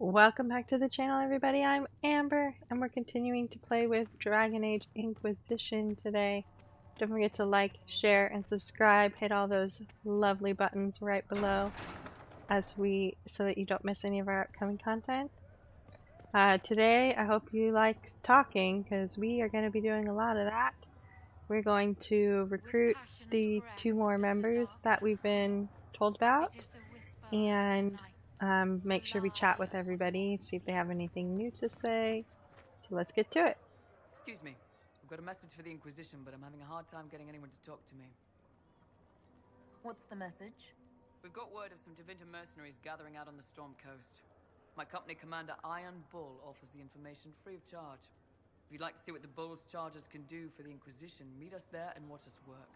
Welcome back to the channel, everybody. I'm Amber, and we're continuing to play with Dragon Age Inquisition today. Don't forget to like, share, and subscribe. Hit all those lovely buttons right below so that you don't miss any of our upcoming content. Today, I hope you like talking, because we are going to be doing a lot of that. We're going to recruit the 2 more members that we've been told about, and make sure we chat with everybody, see if they have anything new to say. So let's get to it. Excuse me. I've got a message for the Inquisition, but I'm having a hard time getting anyone to talk to me. What's the message? We've got word of some Tevinter mercenaries gathering out on the Storm Coast. My company commander, Iron Bull, offers the information free of charge. If you'd like to see what the Bull's chargers can do for the Inquisition, meet us there and watch us work.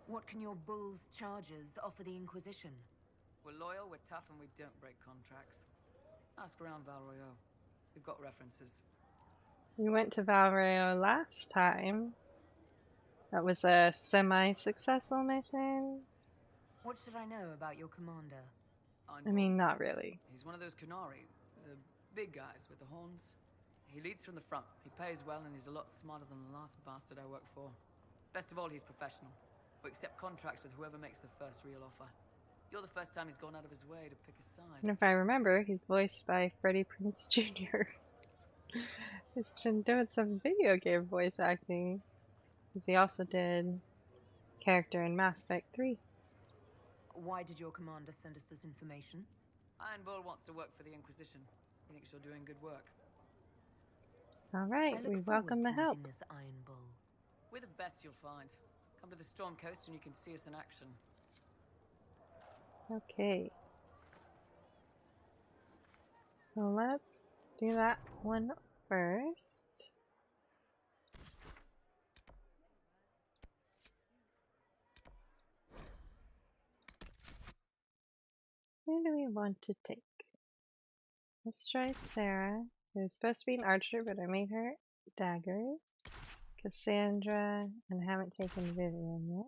What can your Bull's chargers offer the Inquisition? We're loyal, we're tough, and we don't break contracts. Ask around Valroyo. We've got references. We went to Valrayo last time. That was a semi-successful mission. What should I know about your commander? I mean, not really. He's one of those Kunari, the big guys with the horns. He leads from the front. He pays well, and he's a lot smarter than the last bastard I worked for. Best of all, he's professional. We accept contracts with whoever makes the first real offer. You're the first time he's gone out of his way to pick a side. And if I remember, he's voiced by Freddie Prinze Jr. He's been doing some video game voice acting, because he also did character in Mass Effect 3. Why did your commander send us this information? Iron Bull wants to work for the Inquisition. He thinks you're doing good work. Alright, we welcome the help. This Iron Bull. We're the best you'll find. Come to the Storm Coast and you can see us in action. Okay. So let's do that one first. Who do we want to take? Let's try Sarah. She was supposed to be an archer, but I made her daggers. Cassandra, and I haven't taken Vivian yet.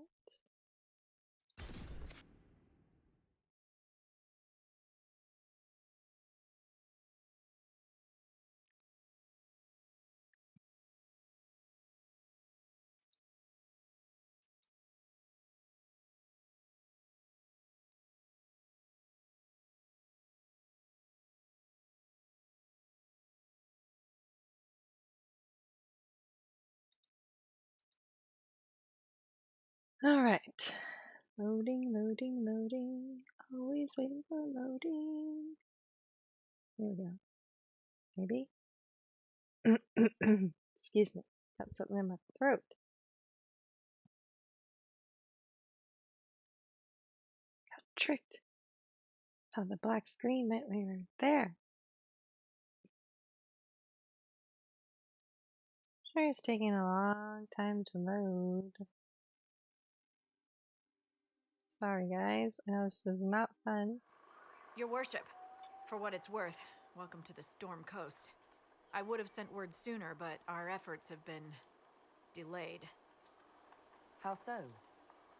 Alright. Loading, loading, loading. Always waiting for loading. Here we go. Maybe? Excuse me. Got something in my throat. Got tricked. Saw the black screen meant we were there. Sure, it's taking a long time to load. Sorry guys, I know this is not fun. Your worship, for what it's worth, welcome to the Storm Coast. I would have sent word sooner, but our efforts have been delayed. How so?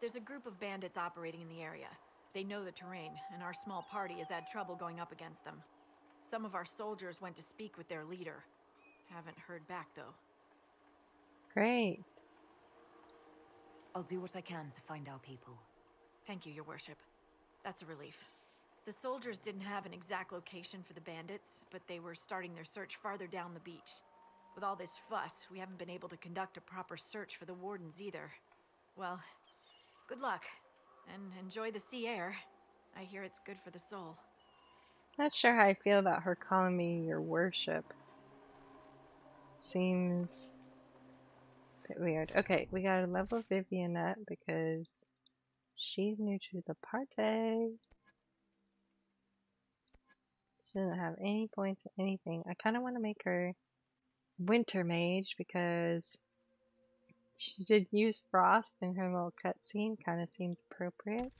There's a group of bandits operating in the area. They know the terrain, and our small party has had trouble going up against them. Some of our soldiers went to speak with their leader. Haven't heard back, though. Great. I'll do what I can to find our people. Thank you, your worship. That's a relief. The soldiers didn't have an exact location for the bandits, but they were starting their search farther down the beach. With all this fuss, we haven't been able to conduct a proper search for the wardens either. Well, good luck, and enjoy the sea air. I hear it's good for the soul. Not sure how I feel about her calling me your worship. Seems a bit weird. Okay, we gotta level Vivian up because she's new to the party. She doesn't have any points or anything. I kind of want to make her Winter Mage because she did use Frost in her little cutscene. Kind of seems appropriate.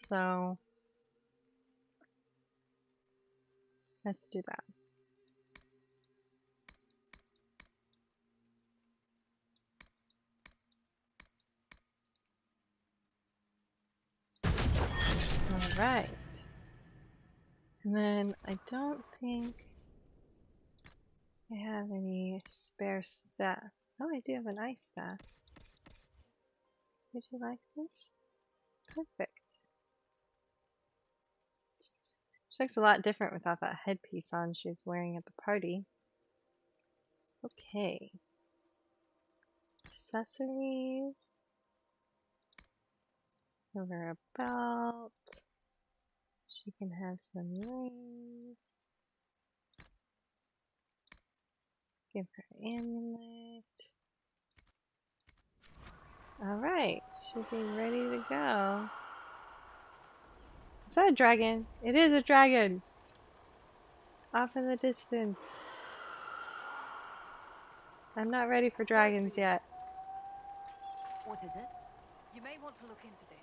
So let's do that. Alright. And then I don't think I have any spare staff. Oh, I do have an ice staff. Would you like this? Perfect. She looks a lot different without that headpiece on she was wearing at the party. Okay. Accessories. Give her a belt. She can have some rings. Give her an amulet. Alright, should be ready to go. Is that a dragon? It is a dragon! Off in the distance. I'm not ready for dragons yet. What is it? You may want to look into this.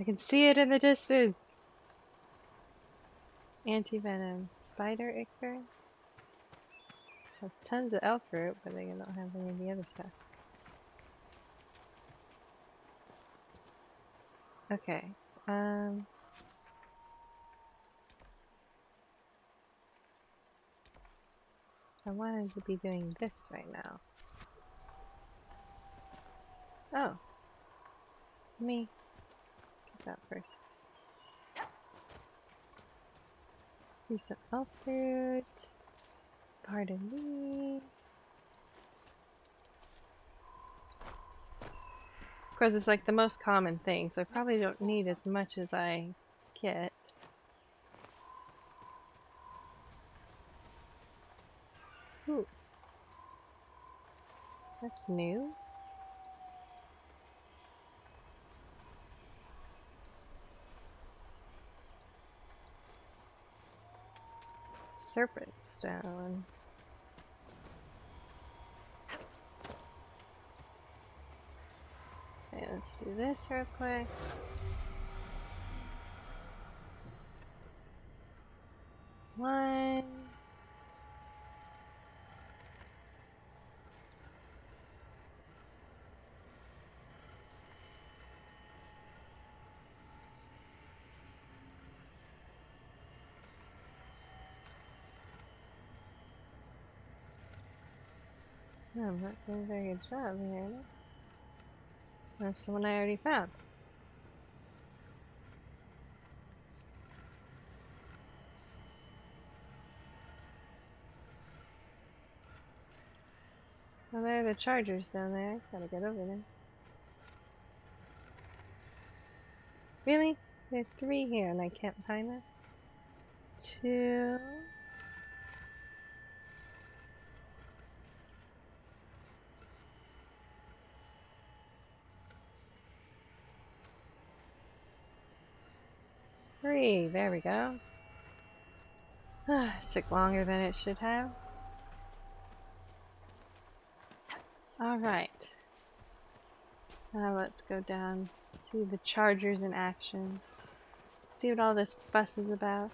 I can see it in the distance. Anti-venom. Spider ichor. Have tons of elf fruit, but they don't have any of the other stuff. Okay. I wanted to be doing this right now. Oh. Let me get that first. Use some elf fruit. Pardon me. Of course, it's like the most common thing, so I probably don't need as much as I get. Ooh. That's new. Serpent stone. Okay, let's do this real quick. One. No, I'm not doing a very good job here. That's the one I already found. Well, there are the chargers down there. I gotta get over there. Really? There are 3 here and I can't find them? 2. Three. There we go. It took longer than it should have. Alright. Now let's go down to the chargers in action. See what all this fuss is about.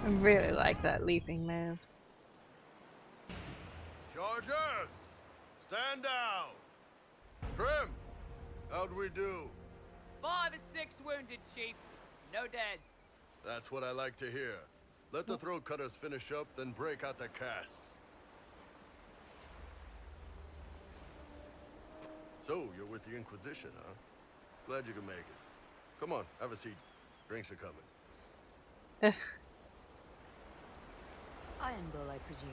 I really like that leaping move. Chargers! Stand down! Grim! How'd we do? 5 or 6 wounded, Chief. No dead. That's what I like to hear. Let the throat cutters finish up, then break out the casks. So, you're with the Inquisition, huh? Glad you can make it. Come on, have a seat. Drinks are coming. Iron Bull, I presume.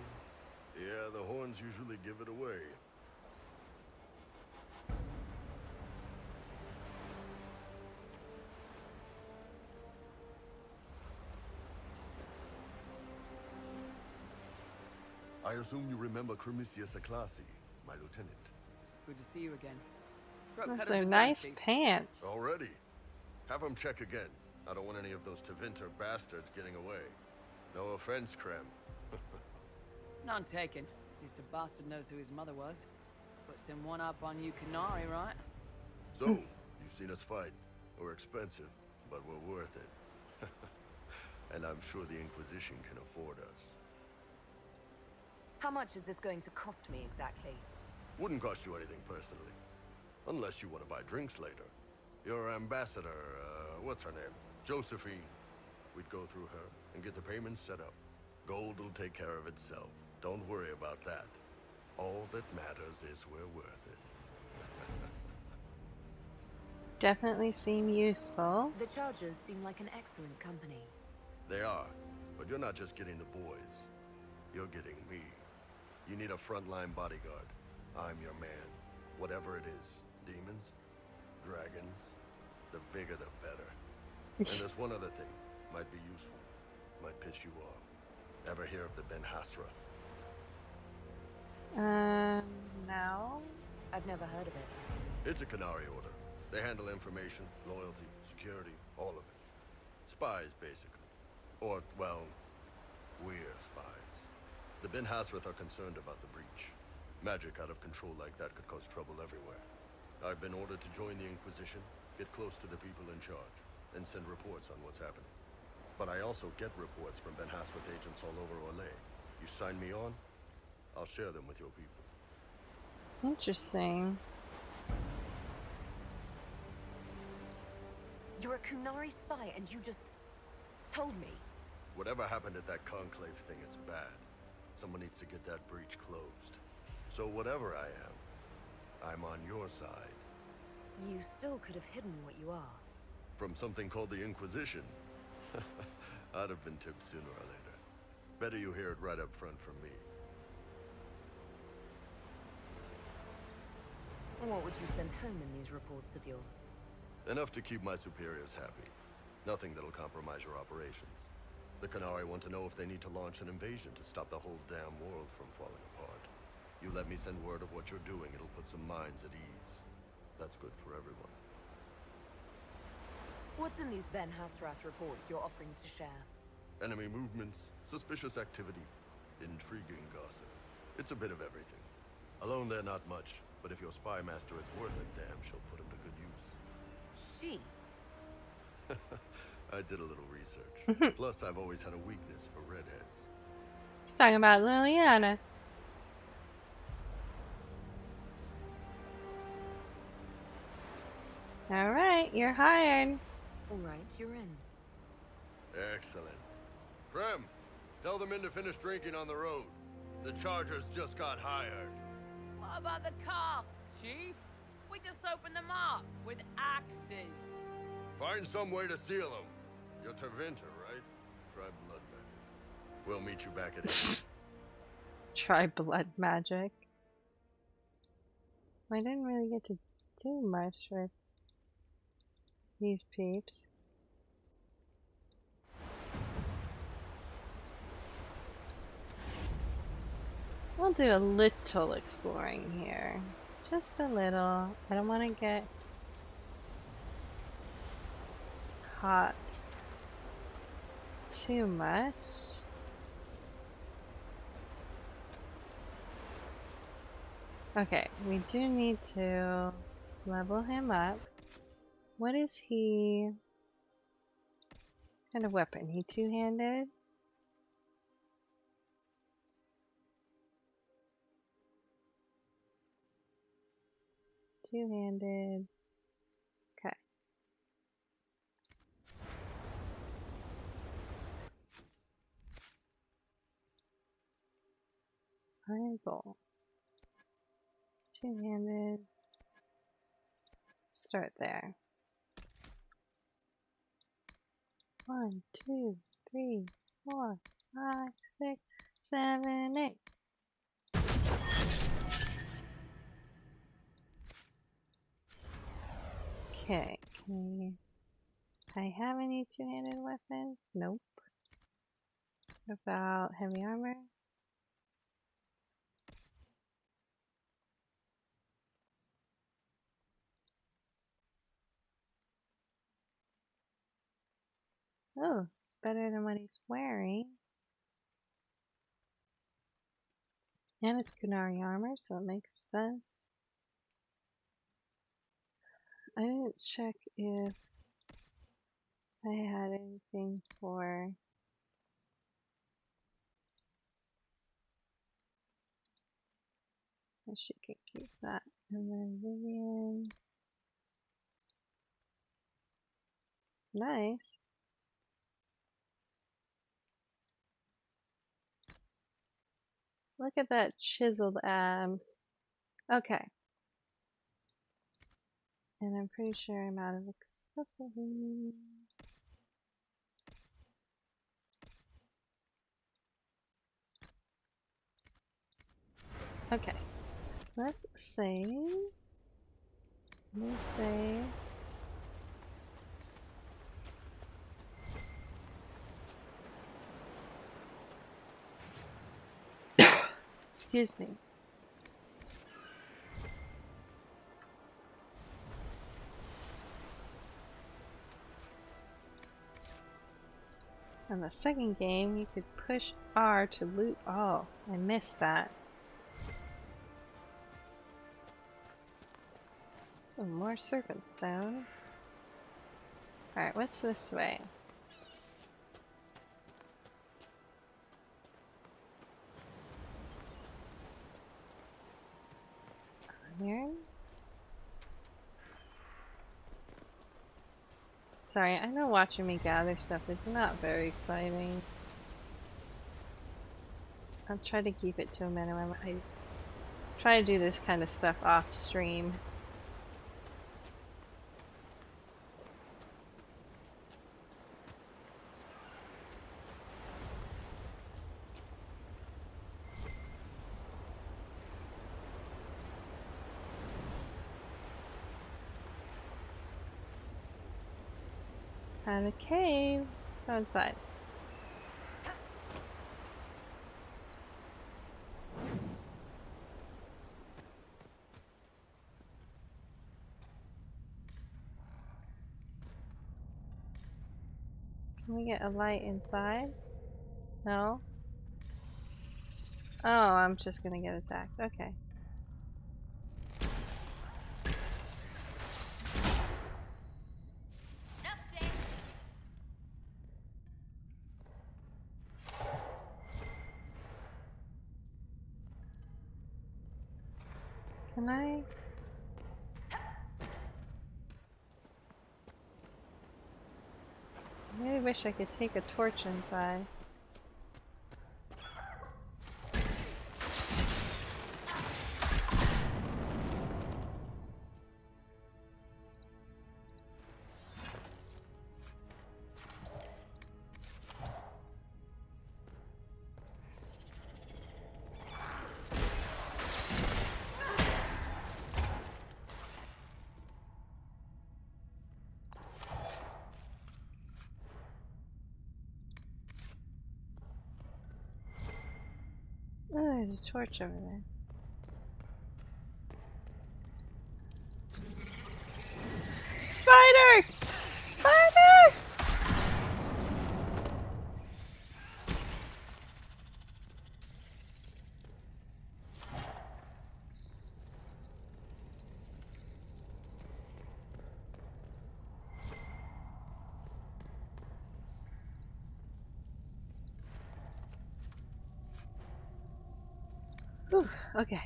Yeah, the horns usually give it away. I assume you remember Cremisius Aclassi, my lieutenant. Good to see you again. Throat Those cutters are are done, nice Chief. pants. Already? Have him check again. I don't want any of those Tevinter bastards getting away. No offense, Krem. None taken. At least a bastard knows who his mother was. Puts him one up on you Canary, right? So, you've seen us fight. We're expensive, but we're worth it. And I'm sure the Inquisition can afford us. How much is this going to cost me exactly? Wouldn't cost you anything personally. Unless you want to buy drinks later. Your ambassador, what's her name? Josephine. We'd go through her and get the payments set up. Gold will take care of itself. Don't worry about that. All that matters is we're worth it. Definitely seem useful. The Chargers seem like an excellent company. They are, but you're not just getting the boys. You're getting me. You need a frontline bodyguard. I'm your man. Whatever it is. Demons, dragons, the bigger the better. And there's one other thing. Might be useful. Might piss you off. Ever hear of the Ben Hasra? No. I've never heard of it. It's a Canary order. They handle information, loyalty, security, all of it. Spies, basically. Or, well, we're spies. The Ben Hasrath are concerned about the breach. Magic out of control like that could cause trouble everywhere. I've been ordered to join the Inquisition, get close to the people in charge, and send reports on what's happening. But I also get reports from Ben Hasrath agents all over Orlais. You sign me on, I'll share them with your people. Interesting. You're a Kunari spy and you just told me. Whatever happened at that conclave thing, it's bad. Someone needs to get that breach closed. So whatever I am, I'm on your side. You still could have hidden what you are. From something called the Inquisition. I'd have been tipped sooner or later. Better you hear it right up front from me. What would you send home in these reports of yours? Enough to keep my superiors happy. Nothing that'll compromise your operations. The Canary want to know if they need to launch an invasion to stop the whole damn world from falling apart. You let me send word of what you're doing, it'll put some minds at ease. That's good for everyone. What's in these Ben Hasrath reports you're offering to share? Enemy movements, suspicious activity, intriguing gossip. It's a bit of everything. Alone they're not much, but if your spy master is worth a damn, she'll put him to good use. She? I did a little research. Plus, I've always had a weakness for redheads. He's talking about Liliana. Alright, you're hired. Alright, you're in. Excellent. Krem, tell the men to finish drinking on the road. The Chargers just got hired. What about the casks, Chief? We just opened them up with axes. Find some way to seal them. You're Tevinter, right? Try blood magic. We'll meet you back at 8. Try blood magic. I didn't really get to do much with these peeps. We'll do a little exploring here. Just a little. I don't want to get caught too much. Okay, we do need to level him up. What is he? What kind of weapon? He two-handed? Two-handed. Okay. Eyeball. Two-handed. Start there. 1, 2, 3, 4, 5, 6, 7, 8. Okay, I have any two-handed weapons? Nope. What about heavy armor? Oh, it's better than what he's wearing. And it's Kunari armor, so it makes sense. I didn't check if I had anything for... She could keep that. And then Vivian. Nice. Look at that chiseled ab. Okay. And I'm pretty sure I'm out of accessories. Okay. Let's save. Let's save. Excuse me. On the second game, you could push R to loot. Oh, I missed that. Oh, more serpent stone. Alright, what's this way? Here? Sorry, I know watching me gather stuff is not very exciting. I'll try to keep it to a minimum. I try to do this kind of stuff off stream. Found a cave. Let's go inside. Can we get a light inside? No? Oh, I'm just gonna get attacked. Okay. Can I? I really wish I could take a torch inside. Oh, there's a torch over there. Spider! Spider! Whew, okay.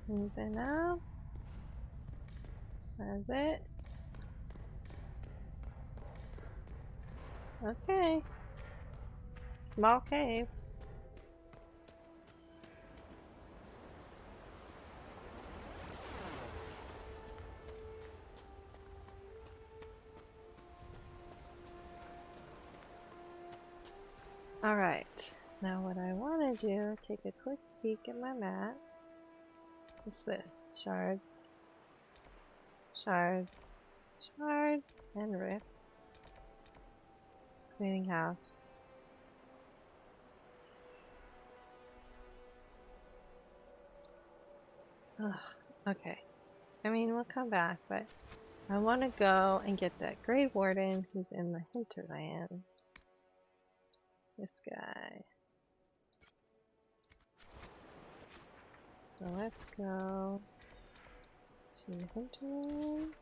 Anything else? That's it. Okay. Small cave. Alright, now what I want to do, take a quick peek at my map. What's this? Shard. Shard. Shard. And rift. Cleaning house. Ugh, okay. I mean, we'll come back, but I want to go and get that Grey Warden who's in the hinterland. This guy. So let's go to the hinterland.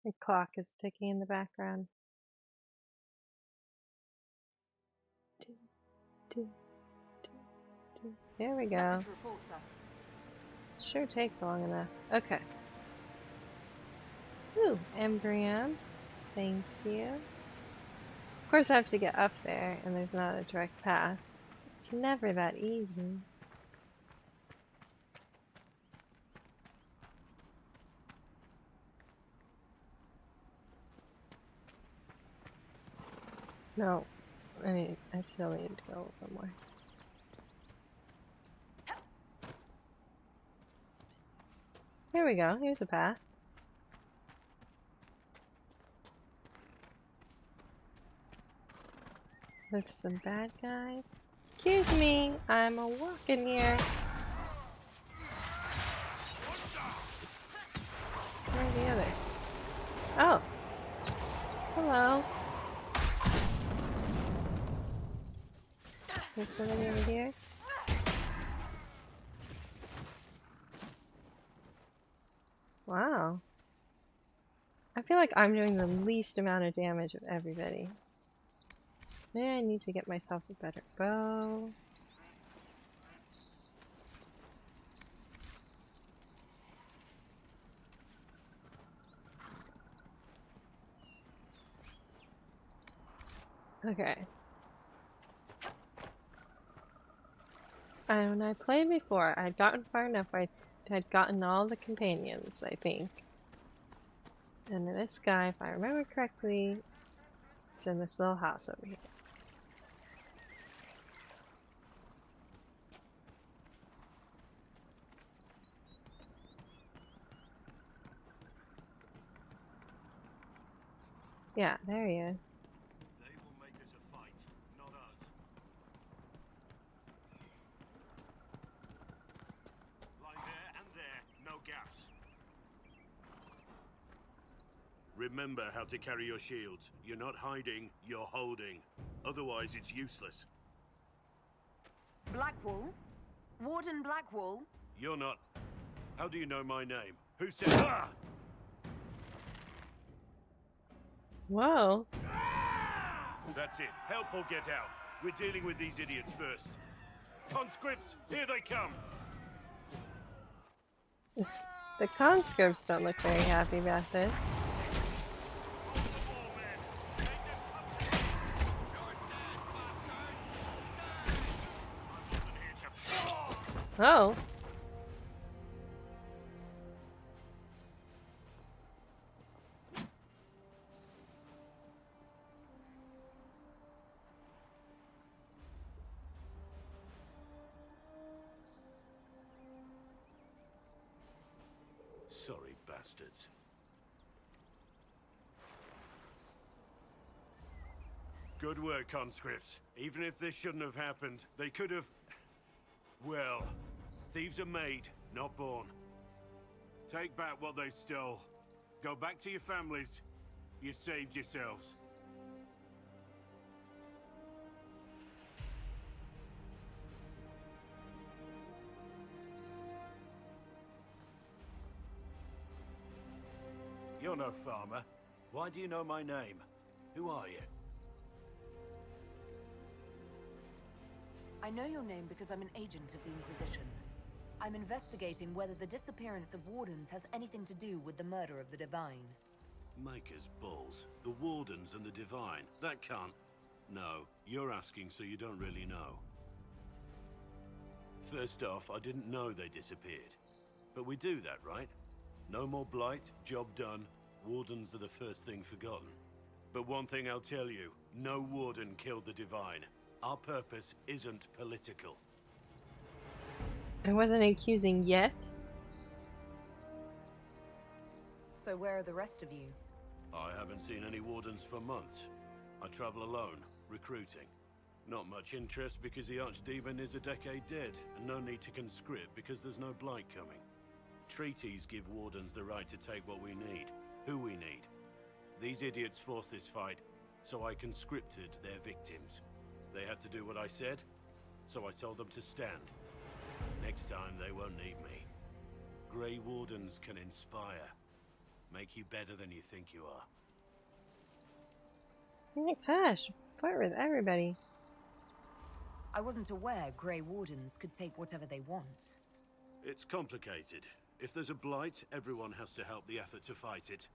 The clock is ticking in the background. There we go. Nothing to report, sir. Sure takes long enough. Okay. Ooh, Embryon. Thank you. Of course I have to get up there, and there's not a direct path. It's never that easy. No. I still need to go somewhere. Here we go. Here's a path. With some bad guys. Excuse me, I'm a walking here. Where's the other? Oh. Hello. There's somebody over here. Wow. I feel like I'm doing the least amount of damage of everybody. Maybe I need to get myself a better bow. Okay. When I played before, I'd gotten far enough where I had gotten all the companions, I think. And this guy, if I remember correctly, is in this little house over here. Yeah, there he is. They will make this a fight, not us. Lie there and there, no gaps. Remember how to carry your shields. You're not hiding, you're holding. Otherwise, it's useless. Blackwall? Warden Blackwall? You're not... How do you know my name? Who said... Ah! Whoa. That's it. Help or get out. We're dealing with these idiots first. Conscripts, here they come! The conscripts don't look very happy about this. Oh. Sorry, bastards. Good work, conscripts. Even if this shouldn't have happened, they could have... Well, thieves are made, not born. Take back what they stole. Go back to your families. You saved yourselves. Hello, farmer. Why do you know my name? Who are you? I know your name because I'm an agent of the Inquisition. I'm investigating whether the disappearance of Wardens has anything to do with the murder of the Divine. Maker's balls. The Wardens and the Divine. That can't... No, you're asking so you don't really know. First off, I didn't know they disappeared. But we do that, right? No more blight, job done. Wardens are the first thing forgotten. But one thing I'll tell you, no Warden killed the Divine. Our purpose isn't political. I wasn't accusing yet. So where are the rest of you? I haven't seen any Wardens for months. I travel alone, recruiting. Not much interest because the Archdemon is a decade dead, and no need to conscript because there's no blight coming. Treaties give Wardens the right to take what we need, who we need. These idiots forced this fight, so I conscripted their victims. They had to do what I said, so I told them to stand. Next time they won't need me. Grey Wardens can inspire. Make you better than you think you are. Oh my gosh, flirt with everybody. I wasn't aware Grey Wardens could take whatever they want. It's complicated. If there's a blight, everyone has to help the effort to fight it.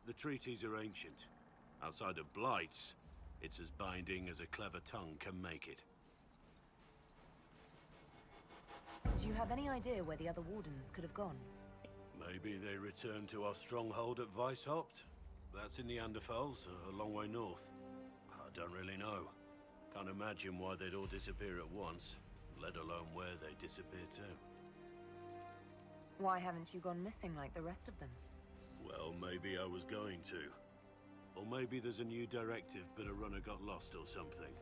The treaties are ancient. Outside of blights, it's as binding as a clever tongue can make it. Do you have any idea where the other Wardens could have gone? Maybe they returned to our stronghold at Weishaupt? That's in the Anderfels, a long way north. I don't really know. Can't imagine why they'd all disappear at once, let alone where they disappear to. Why haven't you gone missing like the rest of them? Well, maybe I was going to. Or maybe there's a new directive but a runner got lost or something.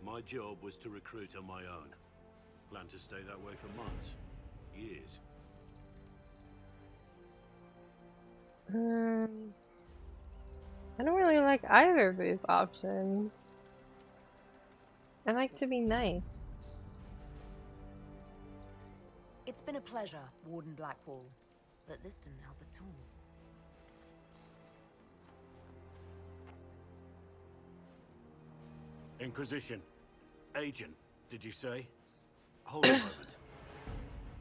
My job was to recruit on my own. Plan to stay that way for months. Years. I don't really like either of these options. I like to be nice. It's been a pleasure, Warden Blackwall, but this didn't help at all. Inquisition. Agent, did you say? Hold a moment.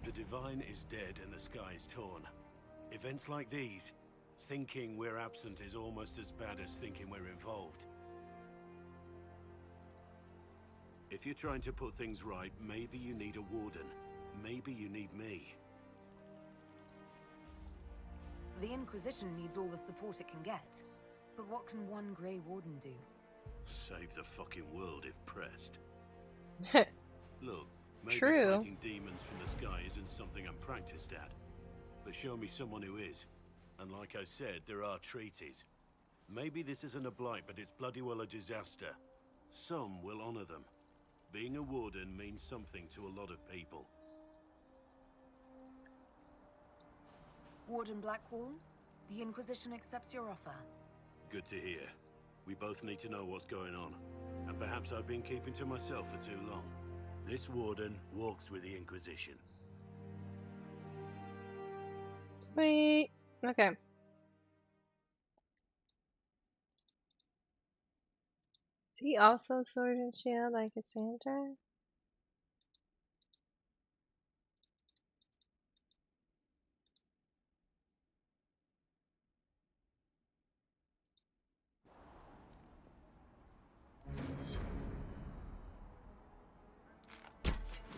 The Divine is dead and the sky is torn. Events like these, thinking we're absent is almost as bad as thinking we're involved. If you're trying to put things right, maybe you need a Warden. Maybe you need me. The Inquisition needs all the support it can get. But what can one Grey Warden do? Save the fucking world if pressed. Look, maybe True. fighting demons from the sky isn't something I'm practiced at. But show me someone who is. And like I said, there are treaties. Maybe this isn't a blight, but it's bloody well a disaster. Some will honor them. Being a Warden means something to a lot of people. Warden Blackwall, the Inquisition accepts your offer. Good to hear. We both need to know what's going on. And perhaps I've been keeping to myself for too long. This Warden walks with the Inquisition. Sweet. Okay. Is he also sword and shield like Cassandra?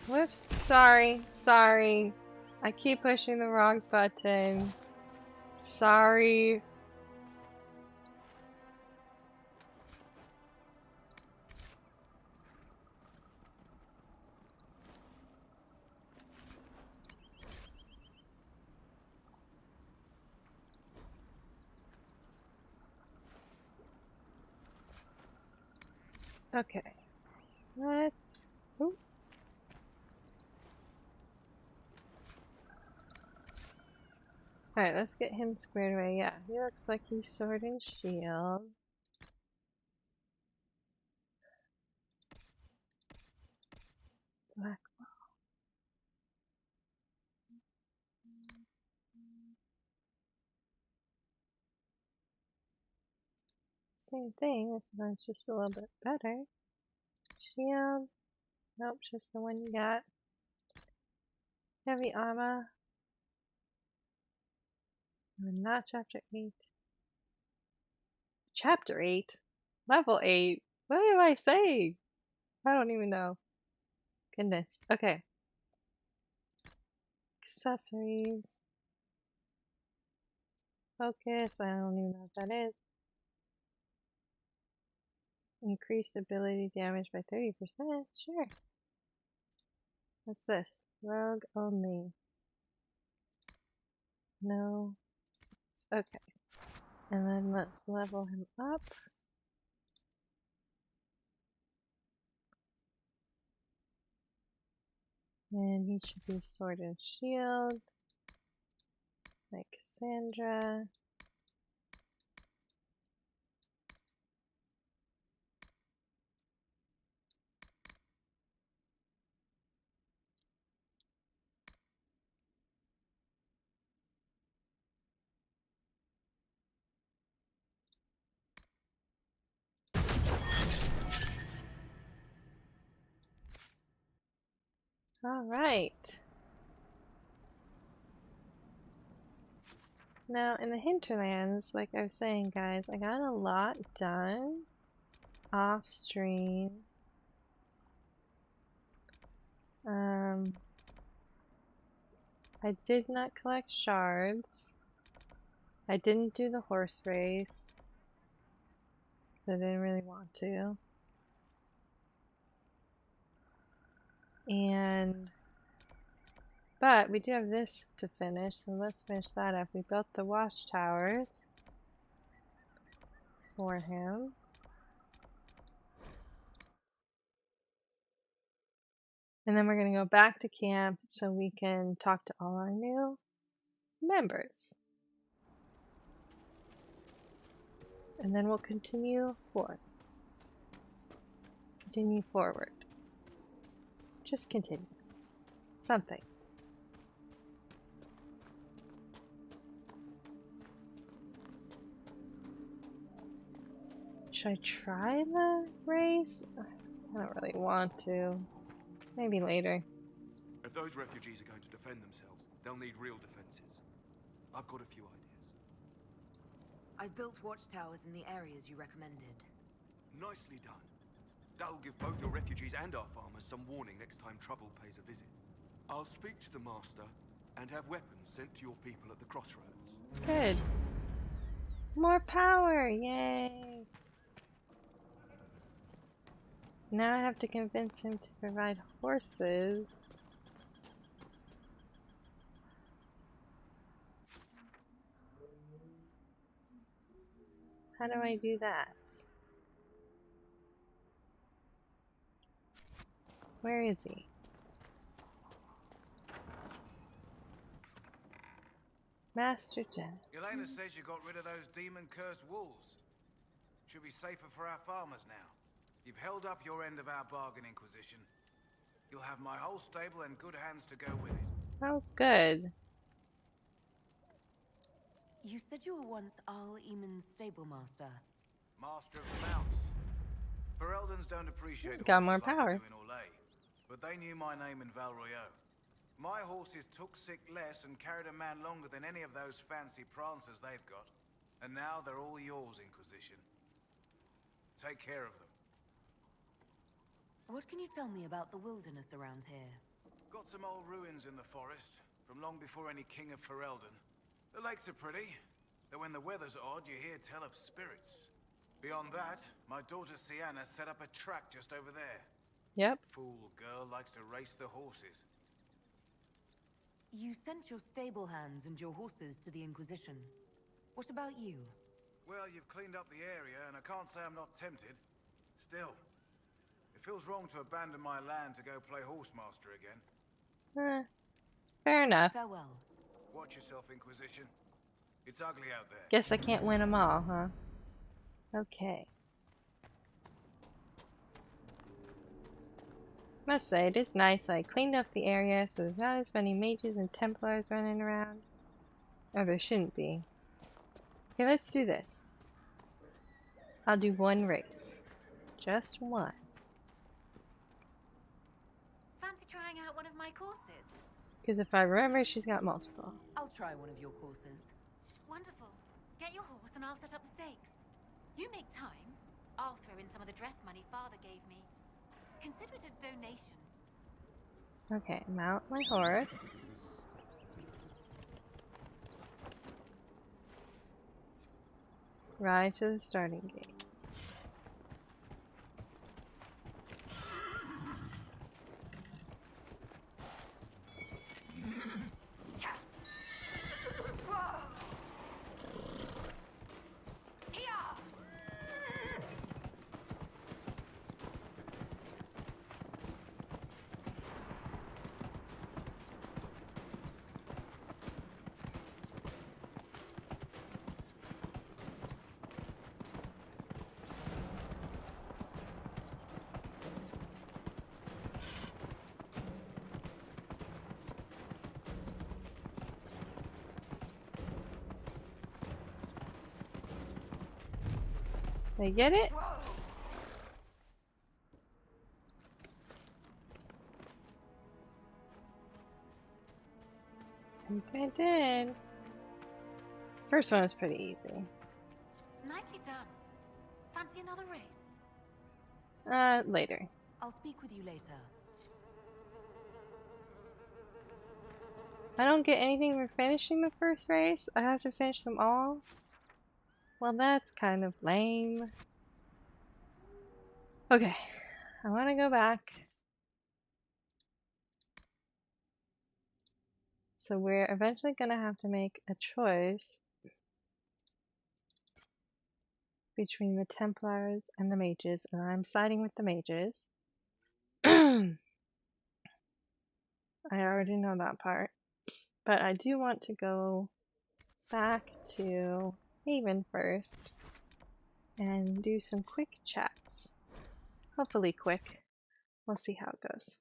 Whoops. Sorry. I keep pushing the wrong button. Sorry. Okay. Let's... Ooh. Alright, let's get him squared away. Yeah, he looks like he's sword and shield. Black. Same thing, this one's just a little bit better. Shield. Nope, just the one you got. Heavy armor. Not chapter 8. Chapter 8? Level 8? What do I say? I don't even know. Goodness. Okay. Accessories. Focus. I don't even know what that is. Increased ability damage by 30%. Sure. What's this? Rogue only. No. Okay. And then let's level him up. And he should be sword and shield. Like Cassandra. Alright. Now, in the hinterlands, like I was saying, guys, I got a lot done off stream. I did not collect shards. I didn't do the horse race. I didn't really want to. But we do have this to finish, so let's finish that up. We built the watchtowers for him. And then we're going to go back to camp so we can talk to all our new members. And then we'll continue forward. Continue forward. Just continue. Something. Should I try the race? I don't really want to. Maybe later. If those refugees are going to defend themselves, they'll need real defenses. I've got a few ideas. I built watchtowers in the areas you recommended. Nicely done. That'll give both the refugees and our farmers some warning next time trouble pays a visit. I'll speak to the master and have weapons sent to your people at the crossroads. Good. More power! Yay! Now I have to convince him to provide horses. How do I do that? Where is he? Master Jen. Elena says you got rid of those demon-cursed wolves. Should be safer for our farmers now. You've held up your end of our bargain, Inquisition. You'll have my whole stable in good hands to go with it. Oh, good. You said you were once Al Eamon's stable master. Master of the mounts. Fereldans don't appreciate Got more horses like power. they do in Orlais, but they knew my name in Val Royeaux. My horses took sick less and carried a man longer than any of those fancy prancers they've got. And now they're all yours, Inquisition. Take care of them. What can you tell me about the wilderness around here? Got some old ruins in the forest, from long before any king of Ferelden. The lakes are pretty, though when the weather's odd you hear tell of spirits. Beyond that, my daughter Sienna set up a track just over there. Yep. Fool girl likes to race the horses. You sent your stable hands and your horses to the Inquisition. What about you? Well, you've cleaned up the area, and I can't say I'm not tempted. Still, it feels wrong to abandon my land to go play horsemaster again. Fair enough. Farewell. Watch yourself, Inquisition. It's ugly out there. Guess I can't win them all, huh? Okay. Must say, it is nice. I cleaned up the area so there's not as many mages and Templars running around. Or there shouldn't be. Okay, let's do this. I'll do one race. Just one. Fancy trying out one of my courses? Because if I remember, she's got multiple. I'll try one of your courses. Wonderful. Get your horse and I'll set up the stakes. You make time. I'll throw in some of the dress money Father gave me. Consider it a donation. Okay, mount my horse. Ride to the starting gate. They get it? I think I did. First one was pretty easy. Nicely done. Fancy another race? Later. I'll speak with you later. I don't get anything for finishing the first race. I have to finish them all. Well, that's kind of lame. Okay, I want to go back. So we're eventually going to have to make a choice between the Templars and the Mages, and I'm siding with the Mages. I already know that part. But I do want to go back to Haven first and do some quick chats. Hopefully quick. We'll see how it goes.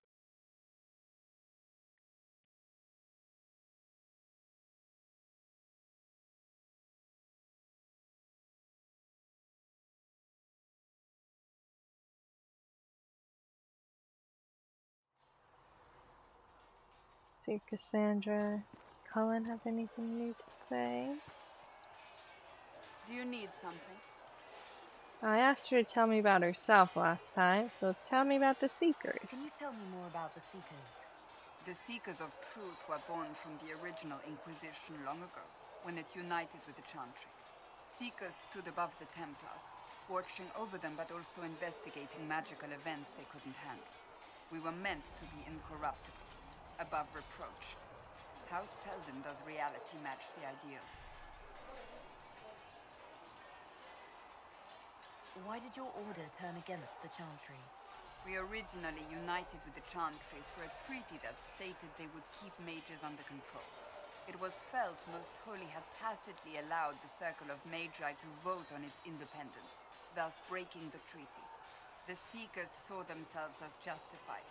See if Cassandra, Cullen have anything new to say. Do you need something? I asked her to tell me about herself last time, so tell me about the Seekers. Can you tell me more about the Seekers? The Seekers of Truth were born from the original Inquisition long ago, when it united with the Chantry. Seekers stood above the Templars, watching over them but also investigating magical events they couldn't handle. We were meant to be incorruptible, above reproach. How seldom does reality match the ideal? Why did your order turn against the Chantry? We originally united with the Chantry through a treaty that stated they would keep mages under control. It was felt Most Holy had tacitly allowed the Circle of Magi to vote on its independence, thus breaking the treaty. The Seekers saw themselves as justified,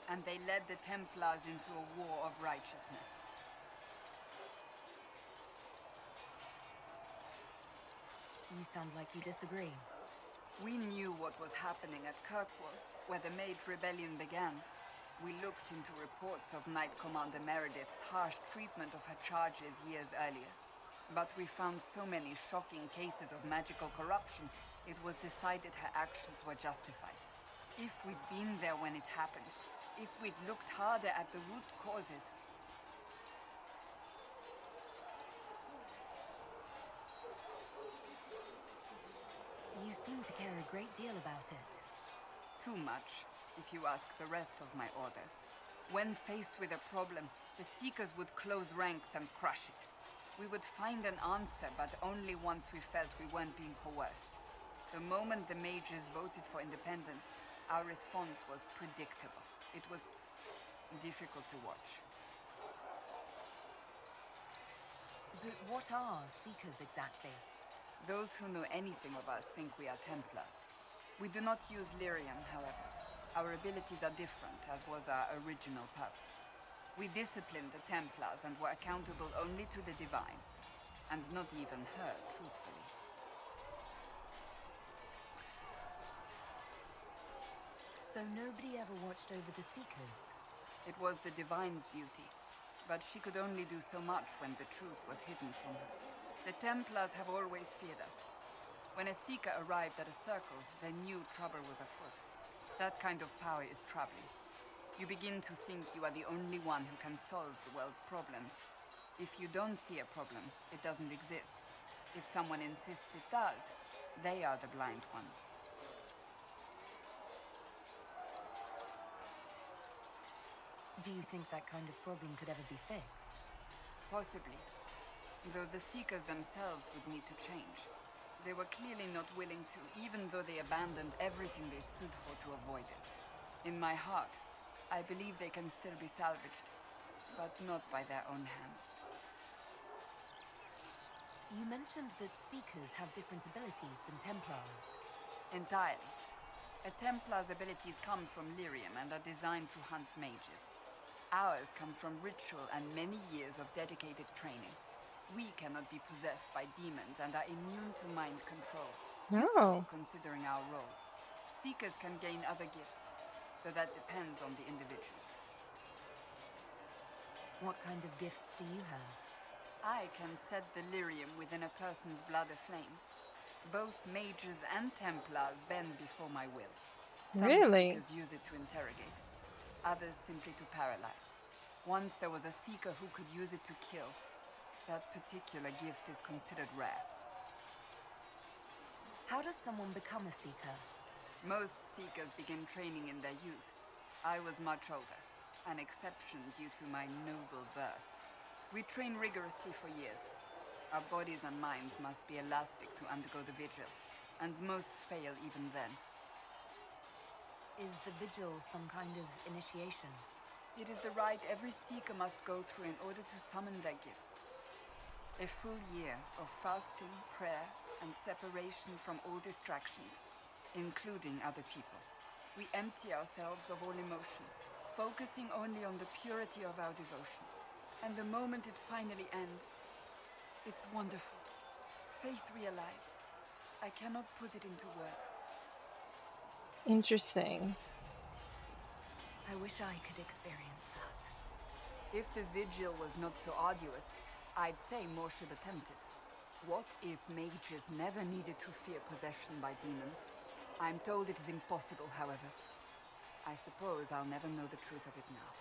and they led the Templars into a war of righteousness. You sound like you disagree. We knew what was happening at Kirkwall, where the Mage Rebellion began. We looked into reports of Knight Commander Meredith's harsh treatment of her charges years earlier. But we found so many shocking cases of magical corruption, it was decided her actions were justified. If we'd been there when it happened, if we'd looked harder at the root causes, You seem to care a great deal about it. too much, if you ask the rest of my order. When faced with a problem, the Seekers would close ranks and crush it. We would find an answer, but only once we felt we weren't being coerced. The moment the mages voted for independence, our response was predictable. It was difficult to watch. But what are Seekers exactly? Those who know anything of us think we are Templars. We do not use lyrium, however. Our abilities are different, as was our original purpose. We disciplined the Templars and were accountable only to the Divine. And not even her, truthfully. So nobody ever watched over the Seekers? It was the Divine's duty, but she could only do so much when the truth was hidden from her. The Templars have always feared us. When a Seeker arrived at a circle, they knew trouble was afoot. That kind of power is troubling. You begin to think you are the only one who can solve the world's problems. If you don't see a problem, it doesn't exist. If someone insists it does, they are the blind ones. Do you think that kind of problem could ever be fixed? Possibly. Though the Seekers themselves would need to change. They were clearly not willing to, even though they abandoned everything they stood for to avoid it. In my heart, I believe they can still be salvaged, but not by their own hands. You mentioned that Seekers have different abilities than Templars. Entirely. A Templar's abilities come from Lyrium and are designed to hunt mages. Ours come from ritual and many years of dedicated training. We cannot be possessed by demons and are immune to mind control. Oh. Considering our role. Seekers can gain other gifts, though that depends on the individual. What kind of gifts do you have? I can set the lyrium within a person's blood aflame. Both mages and Templars bend before my will. Some Really? Seekers use it to interrogate, others simply to paralyze. Once there was a Seeker who could use it to kill. That particular gift is considered rare. How does someone become a Seeker? Most Seekers begin training in their youth. I was much older, an exception due to my noble birth. We train rigorously for years. Our bodies and minds must be elastic to undergo the vigil, and most fail even then. Is the vigil some kind of initiation? It is the rite every Seeker must go through in order to summon their gifts. A full year of fasting, prayer, and separation from all distractions, including other people. We empty ourselves of all emotion, focusing only on the purity of our devotion. And the moment it finally ends, it's wonderful. Faith realized. I cannot put it into words. Interesting. I wish I could experience that. If the vigil was not so arduous, I'd say more should attempt it. What if mages never needed to fear possession by demons? I'm told it is impossible, however. I suppose I'll never know the truth of it now.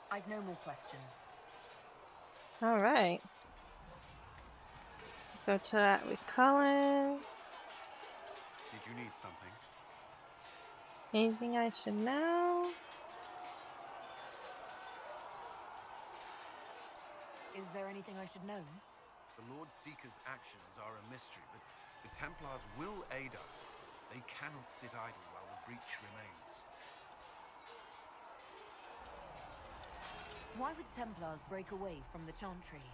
I've no more questions. All right. Go to that with Colin. Did you need something? Anything I should know? Is there anything I should know? The Lord Seeker's actions are a mystery, but the Templars will aid us. They cannot sit idle while the breach remains. Why would Templars break away from the Chantry?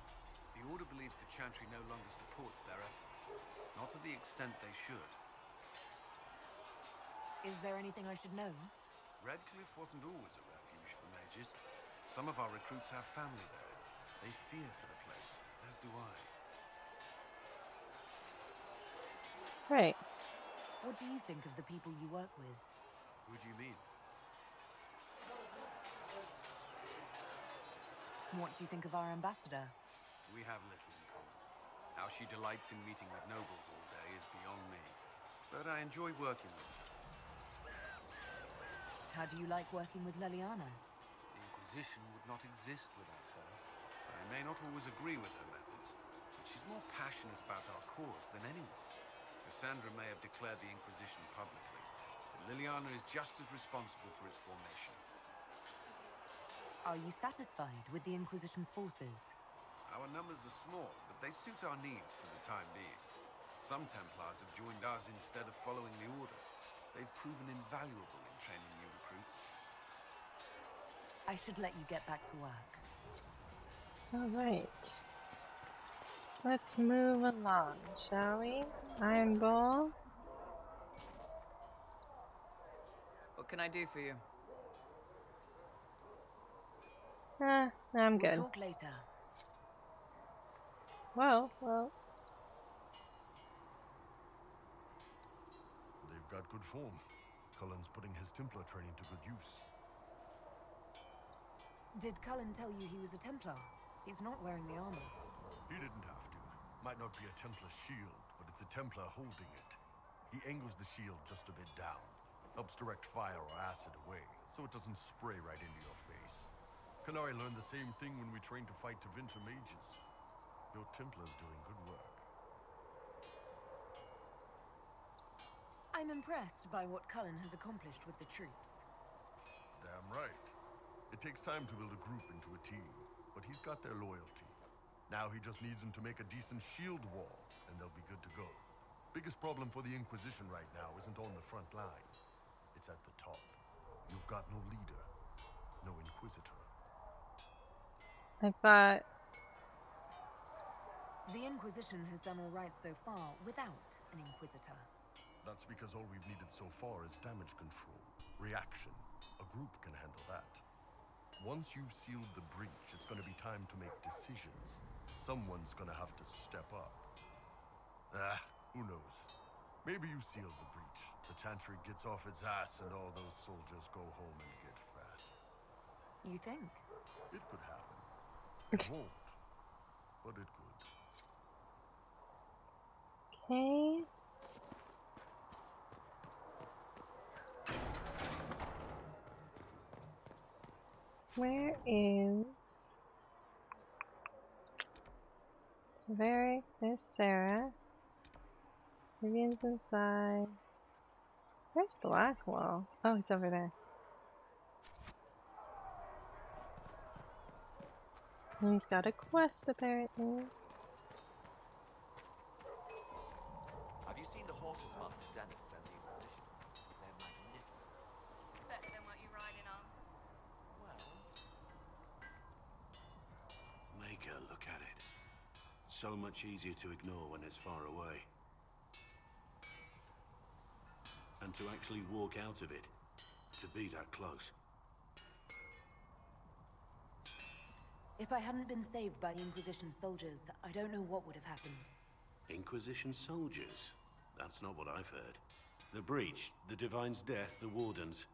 The Order believes the Chantry no longer supports their efforts. Not to the extent they should. Is there anything I should know? Redcliffe wasn't always a refuge for mages. Some of our recruits have family there. They fear for the place, as do I. Right. What do you think of the people you work with? Who do you mean? What do you think of our ambassador? We have little in common. How she delights in meeting with nobles all day is beyond me. But I enjoy working with her. How do you like working with Leliana? The Inquisition would not exist without her. I may not always agree with her methods, but she's more passionate about our cause than anyone. Cassandra may have declared the Inquisition publicly, but Leliana is just as responsible for its formation. Are you satisfied with the Inquisition's forces? Our numbers are small, but they suit our needs for the time being. Some Templars have joined us instead of following the Order. They've proven invaluable in training new recruits. I should let you get back to work. All right. Let's move along, shall we? Iron Bowl. What can I do for you? I'm good. We'll talk later. Well. They've got good form. Cullen's putting his Templar training to good use. Did Cullen tell you he was a Templar? He's not wearing the armor. He didn't have to. Might not be a Templar shield, but it's a Templar holding it. He angles the shield just a bit down. Helps direct fire or acid away, so it doesn't spray right into your face. Canary learned the same thing when we trained to fight Tevinter mages. Your Templar's doing good work. I'm impressed by what Cullen has accomplished with the troops. Damn right. It takes time to build a group into a team, but he's got their loyalty. Now he just needs them to make a decent shield wall, and they'll be good to go. Biggest problem for the Inquisition right now isn't on the front line. It's at the top. You've got no leader, no Inquisitor. I thought... The Inquisition has done all right so far without an Inquisitor. That's because all we've needed so far is damage control, reaction. A group can handle that. Once you've sealed the breach, it's going to be time to make decisions. Someone's going to have to step up. Who knows? Maybe you sealed the breach. The Chantry gets off its ass and all those soldiers go home and get fat. You think? It could happen. It won't, but it could. Okay. Where is Severic? There's Sarah. Vivian's inside. Where's Blackwall? Oh, he's over there. And he's got a quest apparently. Have you seen the horses Master Daniel sent the Inquisition? They're magnificent. Better than what you're riding on. Well... Make her look at it. So much easier to ignore when it's far away. And to actually walk out of it. To be that close. If I hadn't been saved by the Inquisition soldiers, I don't know what would have happened. Inquisition soldiers? That's not what I've heard. The breach, the Divine's death, the Wardens.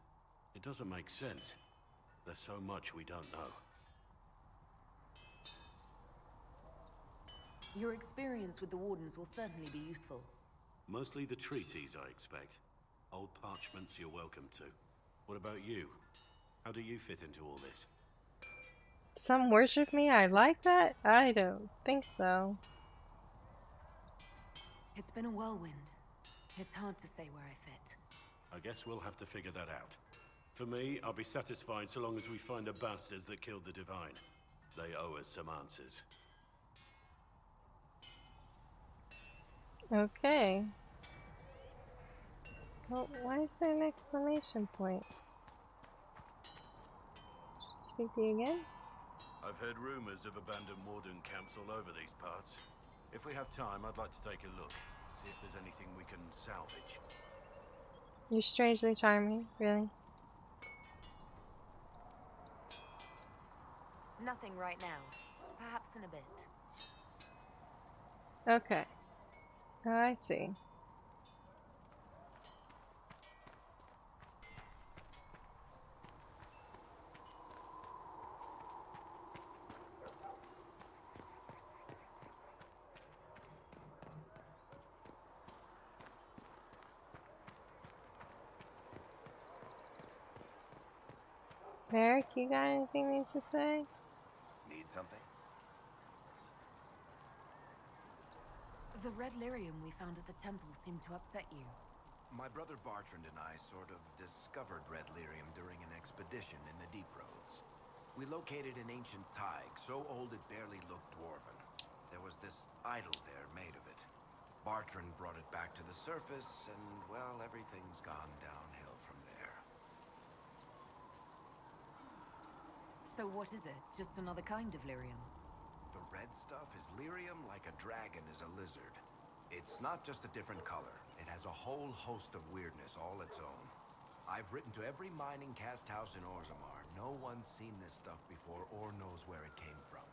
It doesn't make sense. There's so much we don't know. Your experience with the Wardens will certainly be useful. Mostly the treaties, I expect. Old parchments you're welcome to. What about you? How do you fit into all this? Some worship me? I like that? I don't think so. It's been a whirlwind. It's hard to say where I fit. I guess we'll have to figure that out. For me, I'll be satisfied so long as we find the bastards that killed the Divine. They owe us some answers. Okay. Well, why is there an exclamation point? Speak to you again? I've heard rumors of abandoned Warden camps all over these parts. If we have time, I'd like to take a look. See if there's anything we can salvage. You're strangely charming, really. Nothing right now. Perhaps in a bit. Okay. Oh, I see. Eric, you got anything new to say? Need something? The red lyrium we found at the temple seemed to upset you. My brother Bartrand and I sort of discovered red lyrium during an expedition in the Deep Roads. We located an ancient thaig, so old it barely looked dwarven. There was this idol there made of it. Bartrand brought it back to the surface, and, well, everything's gone downhill from there. So what is it? Just another kind of lyrium? The red stuff is lyrium like a dragon is a lizard. It's not just a different color. It has a whole host of weirdness all its own. I've written to every mining cast house in Orzammar. No one's seen this stuff before or knows where it came from.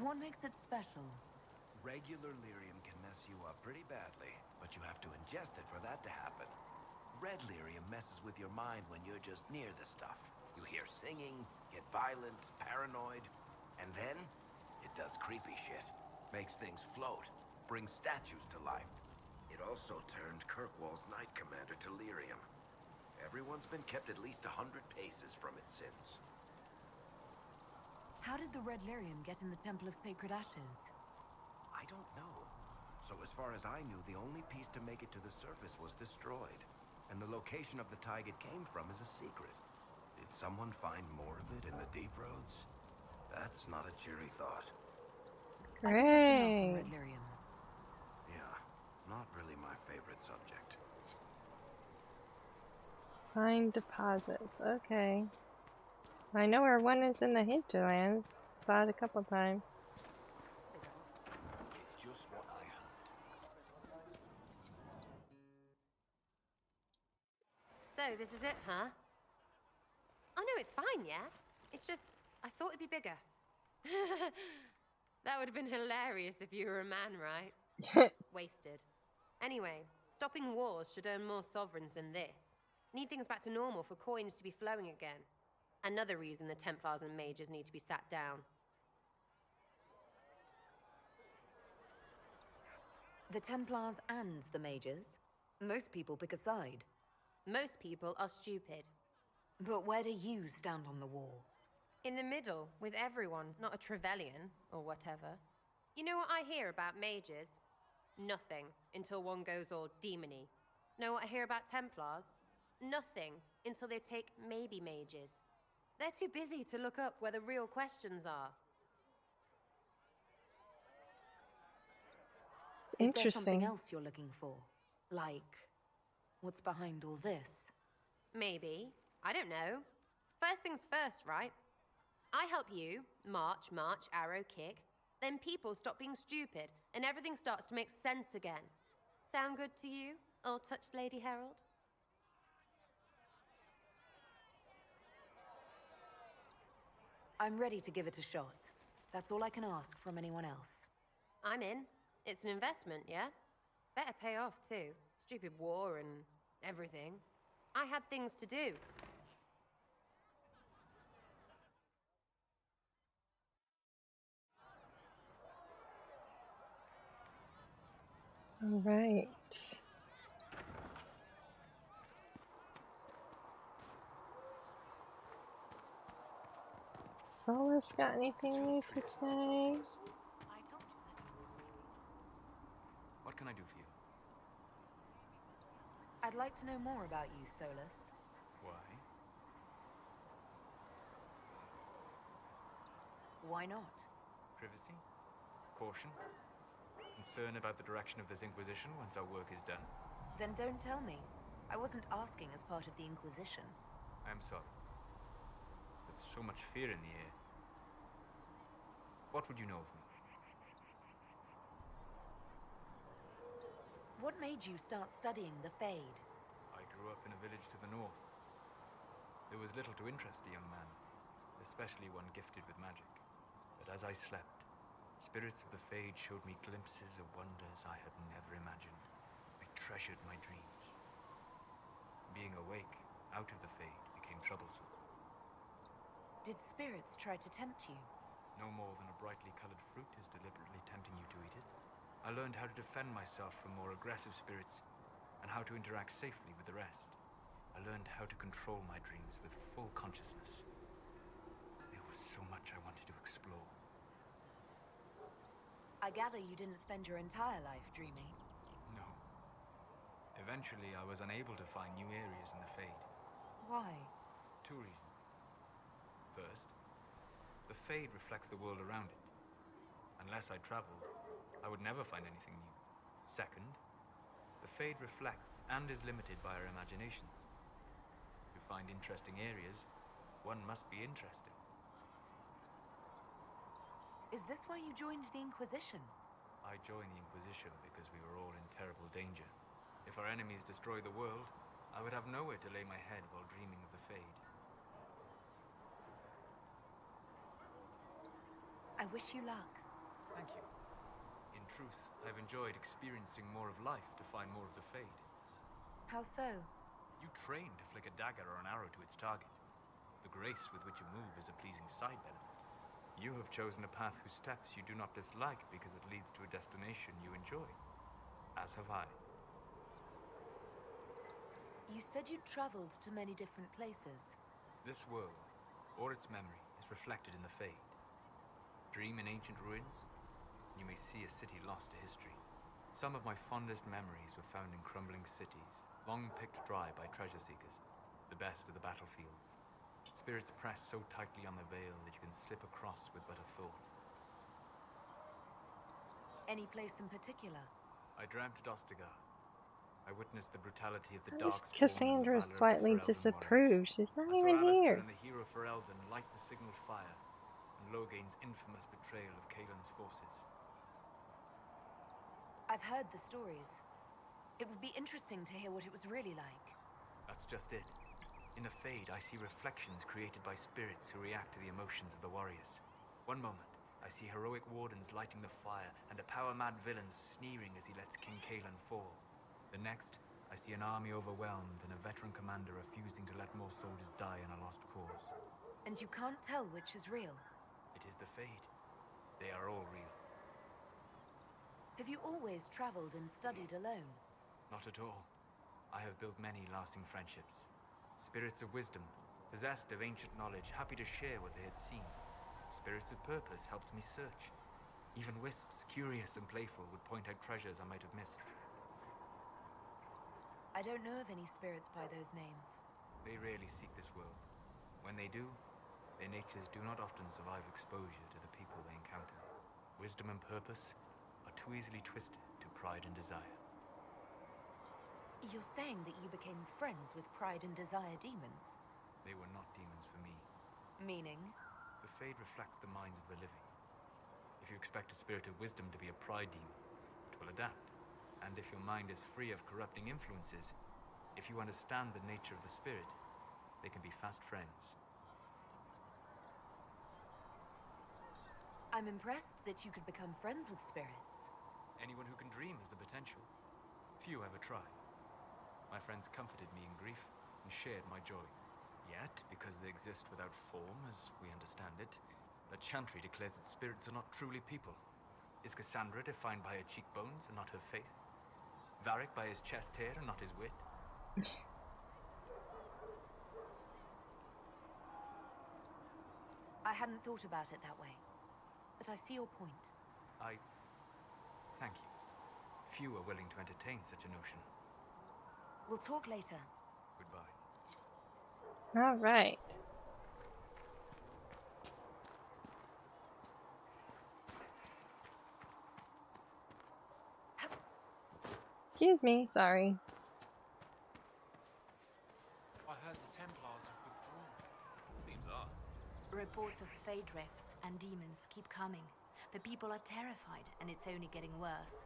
What makes it special? Regular lyrium can mess you up pretty badly, but you have to ingest it for that to happen. red lyrium messes with your mind when you're just near the stuff. You hear singing, get violent, paranoid, and then it does creepy shit. Makes things float, brings statues to life. It also turned Kirkwall's Knight Commander to lyrium. Everyone's been kept at least 100 paces from it since. How did the red lyrium get in the Temple of Sacred Ashes? I don't know. So as far as I knew, the only piece to make it to the surface was destroyed. And the location of the tide it came from is a secret. Did someone find more of it in the deep roads? That's not a cheery thought. Great. Red lyrium. Yeah, not really my favorite subject. Find deposits. Okay. I know where one is in the hinterlands. Saw it a couple times. It's just what I heard. So, this is it, huh? Oh no, it's fine, yeah? It's just, I thought it'd be bigger. That would have been hilarious if you were a man, right? Wasted. Anyway, stopping wars should earn more sovereigns than this. Need things back to normal for coins to be flowing again. Another reason the Templars and mages need to be sat down. The Templars and the mages? Most people pick a side. Most people are stupid. But where do you stand on the wall? In the middle, with everyone, not a Trevelyan, or whatever. You know what I hear about mages? Nothing, until one goes all demony. Know what I hear about Templars? Nothing, until they take maybe mages. They're too busy to look up where the real questions are. It's interesting. Is there something else you're looking for? Like, what's behind all this? Maybe. I don't know. First things first, right? I help you, march, arrow, kick. Then people stop being stupid, and everything starts to make sense again. Sound good to you, all-touched Lady Herald? I'm ready to give it a shot. That's all I can ask from anyone else. I'm in. It's an investment, yeah? Better pay off, too. Stupid war and everything. I had things to do. All right. Solus got anything new to say? What can I do for you? I'd like to know more about you, Solus. Why? Why not? Privacy? Caution? Concern about the direction of this Inquisition once our work is done? Then don't tell me. I wasn't asking as part of the Inquisition. I'm sorry. There's so much fear in the air. What would you know of me? What made you start studying the Fade? I grew up in a village to the north. There was little to interest a young man, especially one gifted with magic. But as I slept, spirits of the Fade showed me glimpses of wonders I had never imagined. I treasured my dreams. Being awake, out of the Fade, became troublesome. Did spirits try to tempt you? No more than a brightly colored fruit is deliberately tempting you to eat it. I learned how to defend myself from more aggressive spirits, and how to interact safely with the rest. I learned how to control my dreams with full consciousness. There was so much I wanted to explore. I gather you didn't spend your entire life dreaming. No. Eventually, I was unable to find new areas in the Fade. Why? 2 reasons. First, the Fade reflects the world around it. Unless I traveled, I would never find anything new. Second, the Fade reflects and is limited by our imaginations. To find interesting areas, one must be interesting. Is this why you joined the Inquisition? I joined the Inquisition because we were all in terrible danger. If our enemies destroyed the world, I would have nowhere to lay my head while dreaming of the Fade. I wish you luck. Thank you. In truth, I've enjoyed experiencing more of life to find more of the Fade. How so? You train to flick a dagger or an arrow to its target. The grace with which you move is a pleasing side benefit. You have chosen a path whose steps you do not dislike because it leads to a destination you enjoy. As have I. You said you'd traveled to many different places. This world, or its memory, is reflected in the Fade. Dream in ancient ruins, you may see a city lost to history. Some of my fondest memories were found in crumbling cities, long picked dry by treasure seekers, the best of the battlefields. Spirits press so tightly on the veil that you can slip across with but a thought. Any place in particular? I dreamt at Ostagar. I witnessed the brutality of the At dark least Cassandra spawn and the valor of the slightly Ferelden disapproves. warriors. She's not I saw even Alistair here. and the hero Ferelden light the signal fire, and Loghain's infamous betrayal of Caelan's forces. I've heard the stories. It would be interesting to hear what it was really like. That's just it. In the Fade, I see reflections created by spirits who react to the emotions of the warriors. One moment, I see heroic wardens lighting the fire, and a power-mad villain sneering as he lets King Caelan fall. The next, I see an army overwhelmed and a veteran commander refusing to let more soldiers die in a lost cause. And you can't tell which is real? It is the Fade. They are all real. Have you always traveled and studied alone? Not at all. I have built many lasting friendships. Spirits of wisdom, possessed of ancient knowledge, happy to share what they had seen. Spirits of purpose helped me search. Even wisps, curious and playful, would point out treasures I might have missed. I don't know of any spirits by those names. They rarely seek this world. When they do, their natures do not often survive exposure to the people they encounter. Wisdom and purpose are too easily twisted to pride and desire. You're saying that you became friends with Pride and Desire demons? They were not demons for me. Meaning? The Fade reflects the minds of the living. If you expect a spirit of wisdom to be a pride demon, it will adapt. And if your mind is free of corrupting influences, if you understand the nature of the spirit, they can be fast friends. I'm impressed that you could become friends with spirits. Anyone who can dream has the potential. Few ever try. My friends comforted me in grief and shared my joy. Yet, because they exist without form, as we understand it, the Chantry declares that spirits are not truly people. Is Cassandra defined by her cheekbones and not her faith? Varric by his chest hair and not his wit? I hadn't thought about it that way, but I see your point. Thank you. Few are willing to entertain such a notion. We'll talk later. Goodbye. All right. Excuse me, sorry. I heard the Templars have withdrawn. Seems odd. Reports of Fade rifts and demons keep coming. The people are terrified, and it's only getting worse.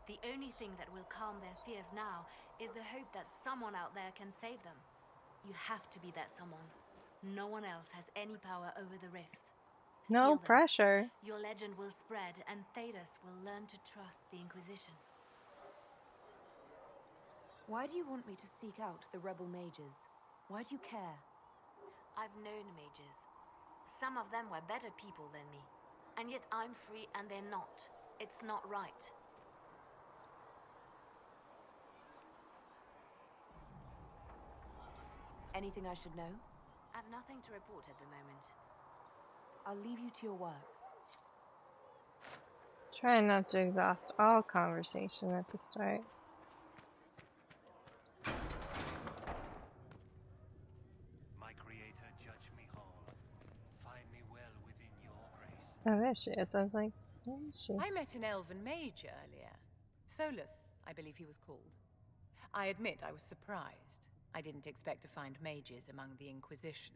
The only thing that will calm their fears now is the hope that someone out there can save them. You have to be that someone. No one else has any power over the rifts. No Seal them. pressure. Your legend will spread, and Thedas will learn to trust the Inquisition. Why do you want me to seek out the rebel mages? Why do you care? I've known mages. Some of them were better people than me. And yet I'm free and they're not. It's not right. Anything I should know? I've nothing to report at the moment. I'll leave you to your work. Try not to exhaust all conversation at the start. My creator, judge me whole. Find me well within your grace. Oh, there she is. I was like, where is she? I met an elven mage earlier. Solus, I believe he was called. I admit I was surprised. I didn't expect to find mages among the Inquisition.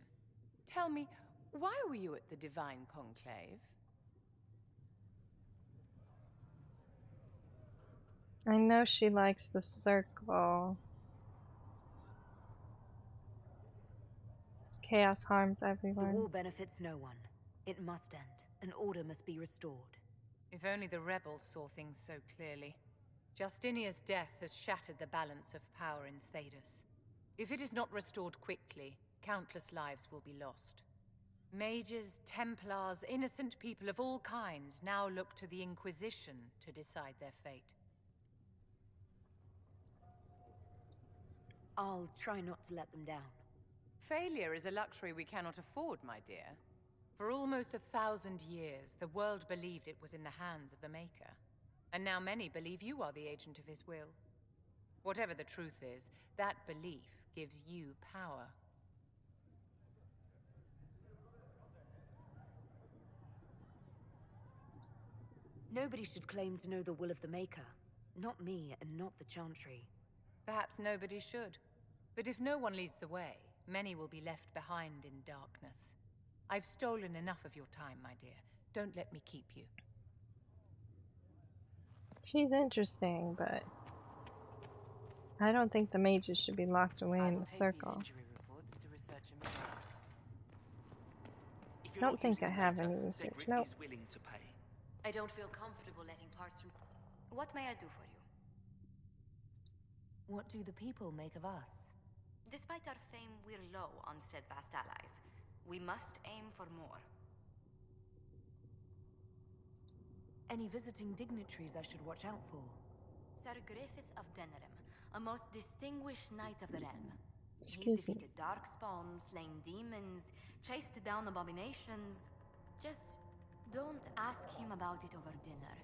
Tell me, why were you at the Divine Conclave? I know she likes the circle. This chaos harms everyone. The war benefits no one. It must end. An order must be restored. If only the rebels saw things so clearly. Justinia's death has shattered the balance of power in Thedas. If it is not restored quickly, countless lives will be lost. Mages, Templars, innocent people of all kinds now look to the Inquisition to decide their fate. I'll try not to let them down. Failure is a luxury we cannot afford, my dear. For almost 1,000 years, the world believed it was in the hands of the Maker. And now many believe you are the agent of his will. Whatever the truth is, that belief gives you power. Nobody should claim to know the will of the Maker. Not me, and not the Chantry. Perhaps nobody should. But if no one leads the way, many will be left behind in darkness. I've stolen enough of your time, my dear. Don't let me keep you. She's interesting, but I don't think the mages should be locked away in the circle. I don't think I have any research. Nope. I don't feel comfortable letting parts from... What may I do for you? What do the people make of us? Despite our fame, we're low on steadfast allies. We must aim for more. Any visiting dignitaries I should watch out for? Sir Griffith of Denerim, a most distinguished knight of the realm. Excuse He's defeated darkspawn, slain demons, chased down abominations. Just don't ask him about it over dinner.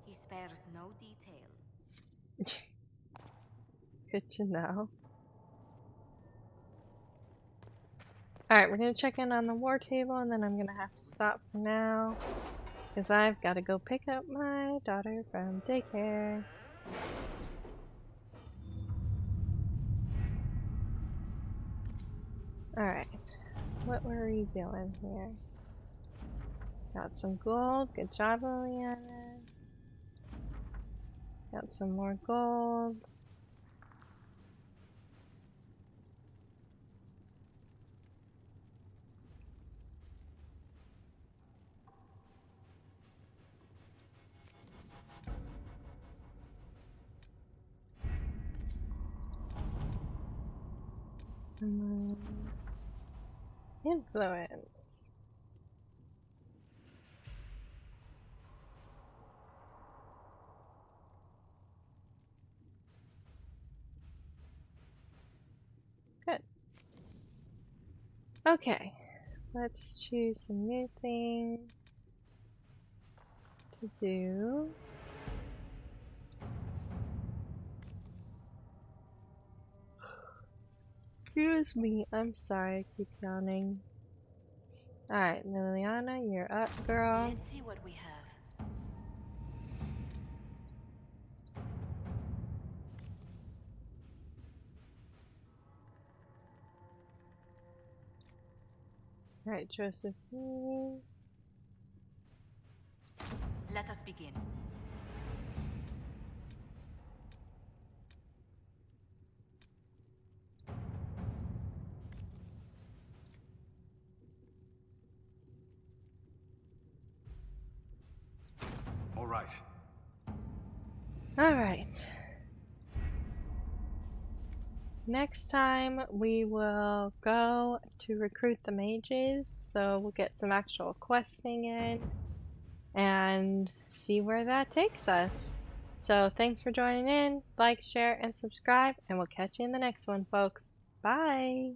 He spares no detail. Good to know. Alright, we're gonna check in on the war table and then I'm gonna have to stop for now. Because I've got to go pick up my daughter from daycare. Alright, what were we doing here? Got some gold, good job Liliana. Got some more gold. Influence. Good. Okay, let's choose some new thing to do. Excuse me, I'm sorry, I keep yawning. Alright, Liliana, you're up, girl. Let's see what we have. Alright, Josephine. Let us begin. All right. Alright. Next time we will go to recruit the mages, so we'll get some actual questing in and see where that takes us. So thanks for joining in, like, share, and subscribe, and we'll catch you in the next one, folks. Bye!